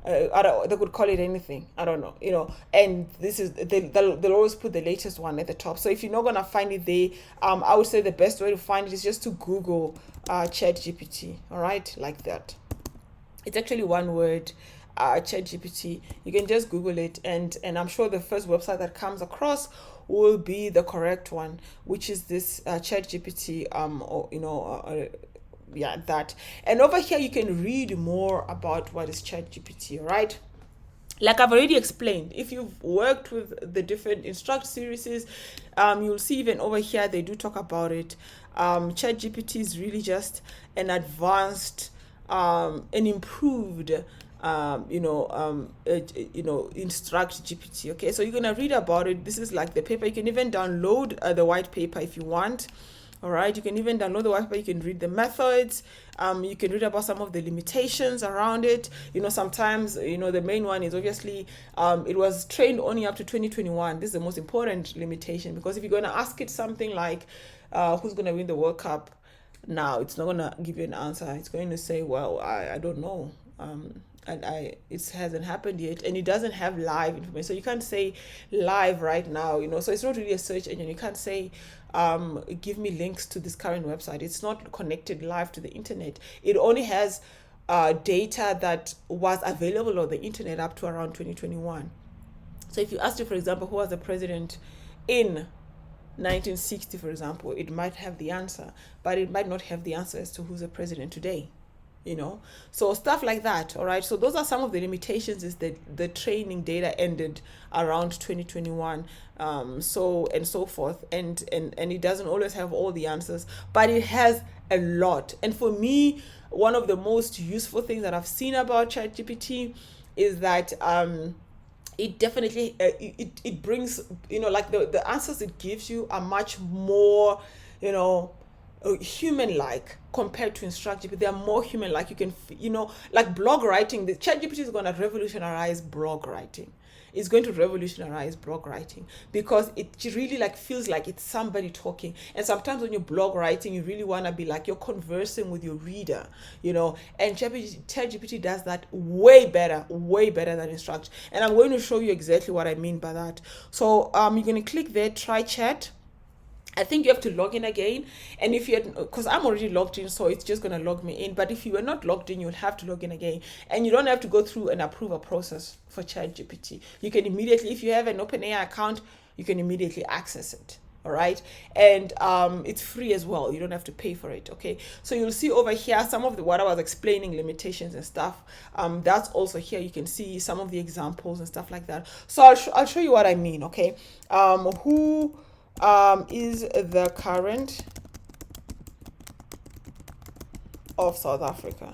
They could call it anything, I don't know, you know, and this is, they'll always put the latest one at the top. So if you're not going to find it there, I would say the best way to find it is just to Google ChatGPT, all right, like that. It's actually one word, ChatGPT. You can just Google it, and I'm sure the first website that comes across will be the correct one, which is this ChatGPT, or, you know, yeah, that. And over here you can read more about what is ChatGPT, right? Like I've already explained, if you've worked with the different Instruct series, you'll see even over here they do talk about it. ChatGPT is really just an advanced, an improved, you know, InstructGPT. Okay, so you're gonna read about it. This is like the paper. You can even download the white paper if you want. All right, you can even download the white paper. You can read the methods. You can read about some of the limitations around it. You know, sometimes, you know, the main one is obviously it was trained only up to 2021. This is the most important limitation, because if you're going to ask it something like who's going to win the World Cup now, it's not going to give you an answer. It's going to say, well, I don't know. And it hasn't happened yet, and it doesn't have live information, so you can't say live right now, you know. So it's not really a search engine. You can't say give me links to this current website. It's not connected live to the internet. It only has data that was available on the internet up to around 2021. So if you asked it, for example, who was the president in 1960, for example, it might have the answer, but it might not have the answer as to who's the president today, you know. So stuff like that, all right. So those are some of the limitations, is that the training data ended around 2021, so and so forth, and it doesn't always have all the answers, but it has a lot. And for me, one of the most useful things that I've seen about ChatGPT is that it definitely it brings, you know, like the answers it gives you are much more, you know, human-like compared to InstructGPT. They are more human. Like you can, like blog writing. The ChatGPT is going to revolutionize blog writing. It's going to revolutionize blog writing because it really like feels like it's somebody talking. And sometimes when you're blog writing, you really want to be like you're conversing with your reader, and ChatGPT does that way better than Instruct. And I'm going to show you exactly what I mean by that. So you're going to click there, try chat. I think you have to log in again, and if you because I'm already logged in, so it's just going to log me in. But if you were not logged in, you'll have to log in again, and you don't have to go through an approval process for ChatGPT. You can immediately, if you have an OpenAI account, you can immediately access it. All right, and it's free as well. You don't have to pay for it. Okay, so you'll see over here some of what I was explaining, limitations and stuff. That's also here. You can see some of the examples and stuff like that. So I'll show you what I mean. Okay, who is the current of South Africa?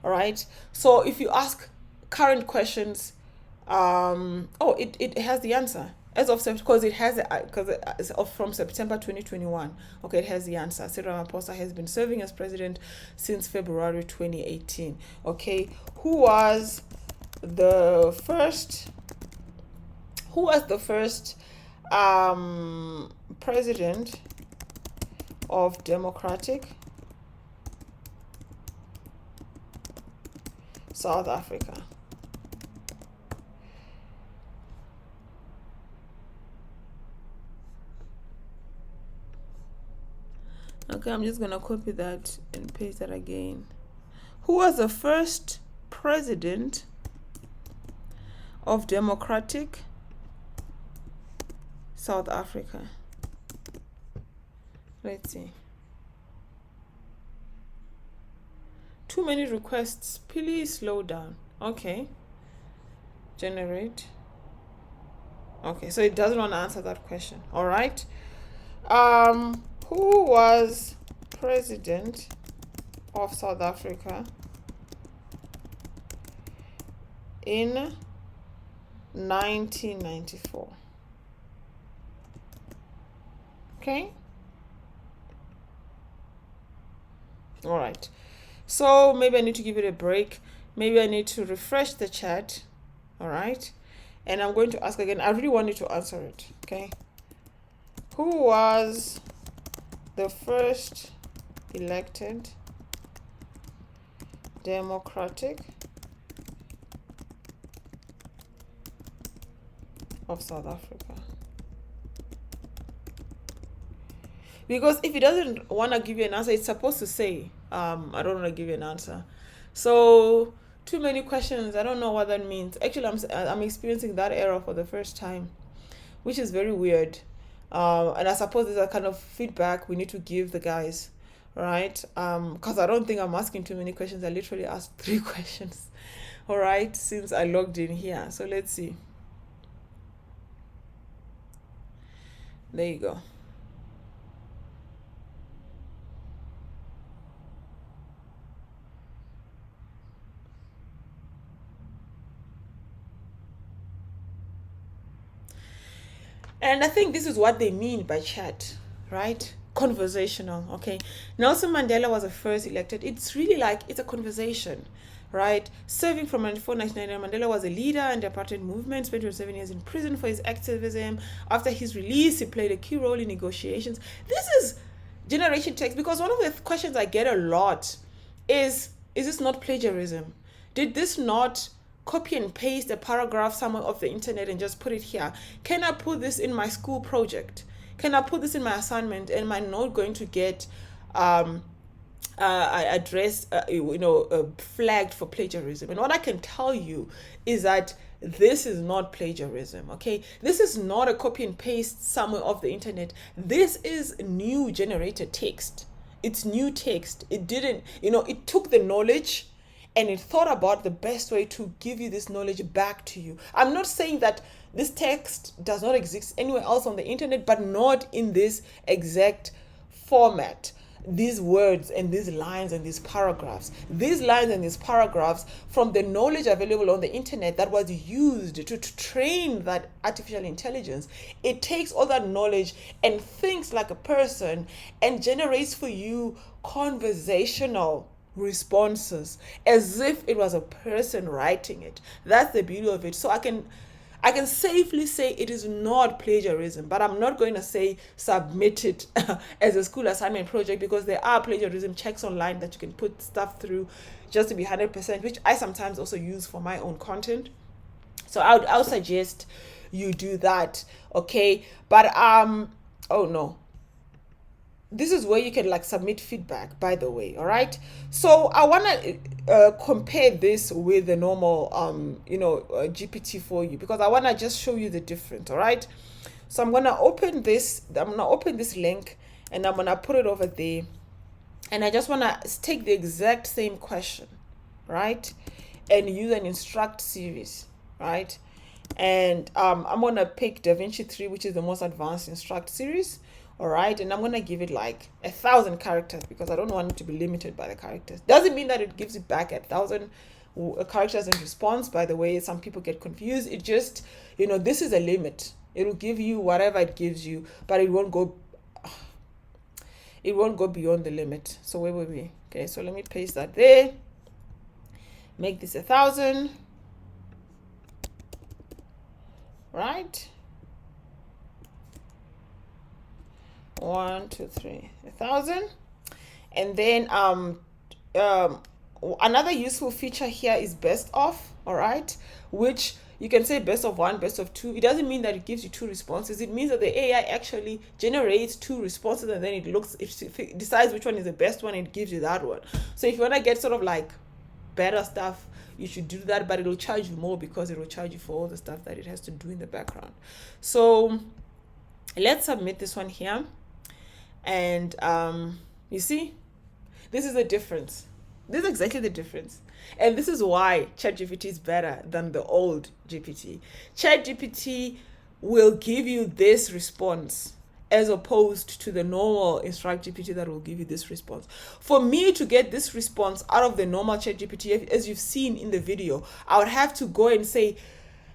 All right, so if you ask current questions, it has the answer as of because it has it's from September 2021. Okay, it has the answer. Cyril Ramaphosa has been serving as president since February 2018. Okay, who was the first president of Democratic South Africa? Okay, I'm just going to copy that and paste that again. Who was the first president of Democratic South Africa? Let's see. Too many requests. Please slow down. Okay. Generate. Okay, so it doesn't want to answer that question. All right. Who was president of South Africa in 1994? Okay. All right. So maybe I need to give it a break. Maybe I need to refresh the chat. All right. And I'm going to ask again. I really want you to answer it. Okay. Who was the first elected Democratic of South Africa? Because if it doesn't want to give you an answer, it's supposed to say, I don't want to give you an answer. So too many questions. I don't know what that means. Actually, I'm experiencing that error for the first time, which is very weird. And I suppose there's a kind of feedback we need to give the guys, right? Because I don't think I'm asking too many questions. I literally asked 3 questions, all right, since I logged in here. So let's see. There you go. And I think this is what they mean by chat, right? Conversational, okay? Nelson Mandela was the first elected. It's really like, it's a conversation, right? Serving from 1994 Mandela was a leader in the apartheid movement, spent 7 years in prison for his activism. After his release, he played a key role in negotiations. This is generation text, because one of the questions I get a lot is this not plagiarism? Did this not copy and paste a paragraph somewhere off the internet and just put it here? Can I put this in my school project? Can I put this in my assignment? And am I not going to get flagged for plagiarism? And what I can tell you is that this is not plagiarism, okay? This is not a copy and paste somewhere off the internet. This is new generated text. It's new text. It didn't, it took the knowledge and it thought about the best way to give you this knowledge back to you. I'm not saying that this text does not exist anywhere else on the internet, but not in this exact format. these words and these lines and these paragraphs. These lines and these paragraphs from the knowledge available on the internet that was used to train that artificial intelligence. It takes all that knowledge and thinks like a person and generates for you conversational responses as if it was a person writing it. That's the beauty of it. So I can safely say it is not plagiarism, but I'm not going to say submit it as a school assignment project, because there are plagiarism checks online that you can put stuff through just to be 100%, which I sometimes also use for my own content. So I'll suggest you do that, okay? But oh no, this is where you can like submit feedback, by the way. All right, so I want to compare this with the normal GPT for you, because I want to just show you the difference. All right, so I'm going to open this link and I'm going to put it over there, and I just want to take the exact same question, right, and use an instruct series, right? And I'm going to pick DaVinci 3, which is the most advanced instruct series. All right, and I'm going to give it like 1,000 characters, because I don't want it to be limited by the characters. Doesn't mean that it gives it back 1,000 characters in response, by the way. Some people get confused. It just, this is a limit. It will give you whatever it gives you, but it won't go beyond the limit. So where were we? Okay, so let me paste that there. Make this 1,000. Right? 1, 2, 3, 1,000. And then another useful feature here is best of, all right, which you can say best of 1, best of 2. It doesn't mean that it gives you 2 responses. It means that the AI actually generates 2 responses, and then it decides which one is the best one, and it gives you that one. So if you want to get sort of like better stuff, you should do that, but it will charge you more, because it will charge you for all the stuff that it has to do in the background. So let's submit this one here. And you see, this is the difference. This is exactly the difference. And this is why ChatGPT is better than the old GPT. ChatGPT will give you this response as opposed to the normal InstructGPT that will give you this response. For me to get this response out of the normal ChatGPT, as you've seen in the video, I would have to go and say,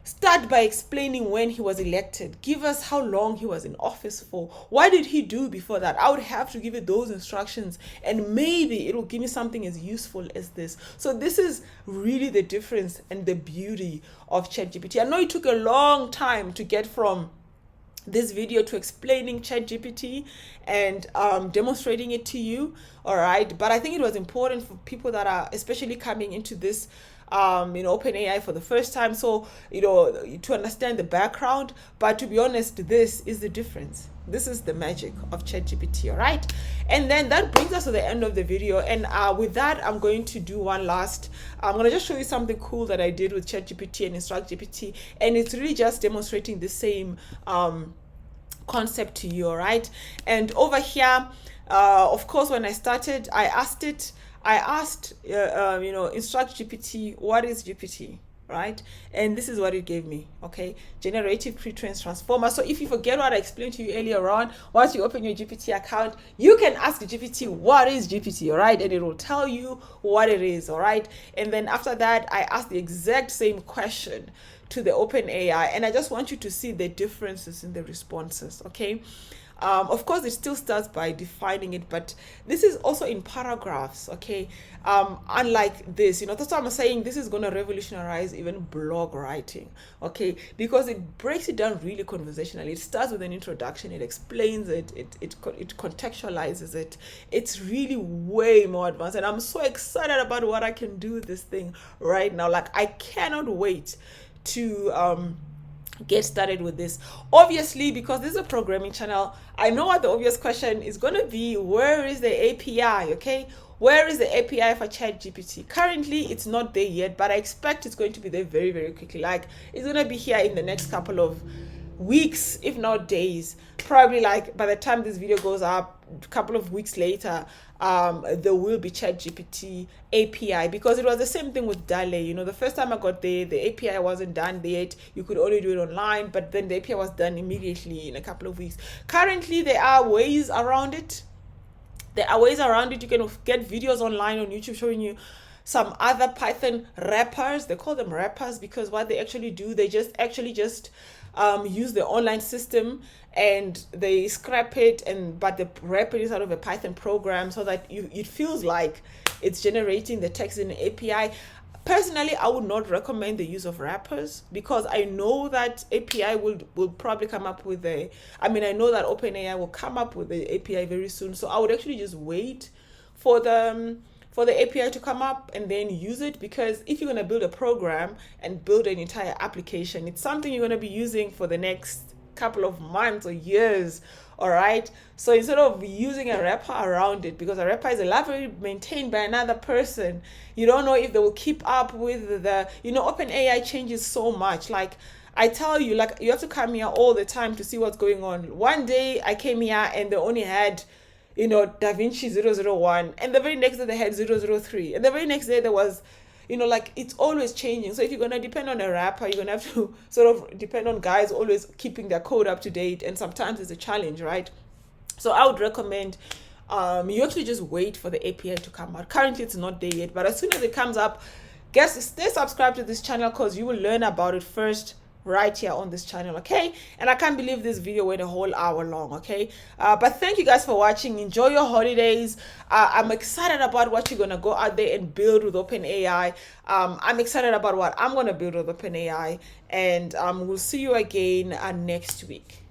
start by explaining when he was elected. Give us how long he was in office for. What did he do before that? I would have to give it those instructions, and maybe it will give me something as useful as this. So this is really the difference and the beauty of ChatGPT. I know it took a long time to get from this video to explaining ChatGPT and demonstrating it to you, all right? But I think it was important for people that are especially coming into this OpenAI for the first time, so to understand the background. But to be honest, this is the difference. This is the magic of ChatGPT, all right? And then that brings us to the end of the video, and with that, I'm going to do one last. I'm going to just show you something cool that I did with ChatGPT and InstructGPT, and it's really just demonstrating the same concept to you, all right? And over here, of course, when I started, I asked InstructGPT, what is GPT, right? And this is what it gave me, okay? Generative Pre-training Transformer. So if you forget what I explained to you earlier on, once you open your GPT account, you can ask GPT, what is GPT, all right? And it will tell you what it is, all right? And then after that, I asked the exact same question to the OpenAI, and I just want you to see the differences in the responses, okay? Of course, it still starts by defining it, but this is also in paragraphs, okay? Unlike this, that's what I'm saying. This is going to revolutionize even blog writing, okay? Because it breaks it down really conversationally. It starts with an introduction, it explains it, it contextualizes it. It's really way more advanced, and I'm so excited about what I can do with this thing right now. Like, I cannot wait to get started with this. Obviously, because this is a programming channel, I know what the obvious question is going to be: where is the API? Okay, where is the API for ChatGPT? Currently, it's not there yet, but I expect it's going to be there very, very quickly. Like, it's going to be here in the next couple of weeks, if not days. Probably like by the time this video goes up, a couple of weeks later, there will be ChatGPT API, because it was the same thing with DALLE. The first time I got there, the API wasn't done yet. You could only do it online, but then the API was done immediately in a couple of weeks. Currently, there are ways around it. There are ways around it. You can get videos online on YouTube showing you some other Python wrappers. They call them wrappers because what they actually do, they just use the online system and they scrap it, but they wrap it inside of a Python program so that it feels like it's generating the text in the API. Personally, I would not recommend the use of wrappers because I know that API will probably come up with I know that OpenAI will come up with the API very soon. So I would actually just wait for the API to come up and then use it, because if you're going to build a program and build an entire application, it's something you're going to be using for the next couple of months or years. All right, so instead of using a wrapper around it, because a wrapper is a library maintained by another person, you don't know if they will keep up with the, OpenAI changes so much. Like I tell you, like you have to come here all the time to see what's going on. One day I came here and they only had DaVinci 001, and the very next day they had 003, and the very next day there was, like it's always changing. So if you're going to depend on a wrapper, you're going to have to sort of depend on guys always keeping their code up to date, and sometimes it's a challenge, right? So I would recommend you actually just wait for the API to come out. Currently it's not there yet, but as soon as it comes up, stay subscribed to this channel because you will learn about it first right here on this channel. Okay, and I can't believe this video went a whole hour long. Okay, but thank you guys for watching. Enjoy your holidays. I'm excited about what you're gonna go out there and build with OpenAI. I'm excited about what I'm gonna build with OpenAI, and we'll see you again next week.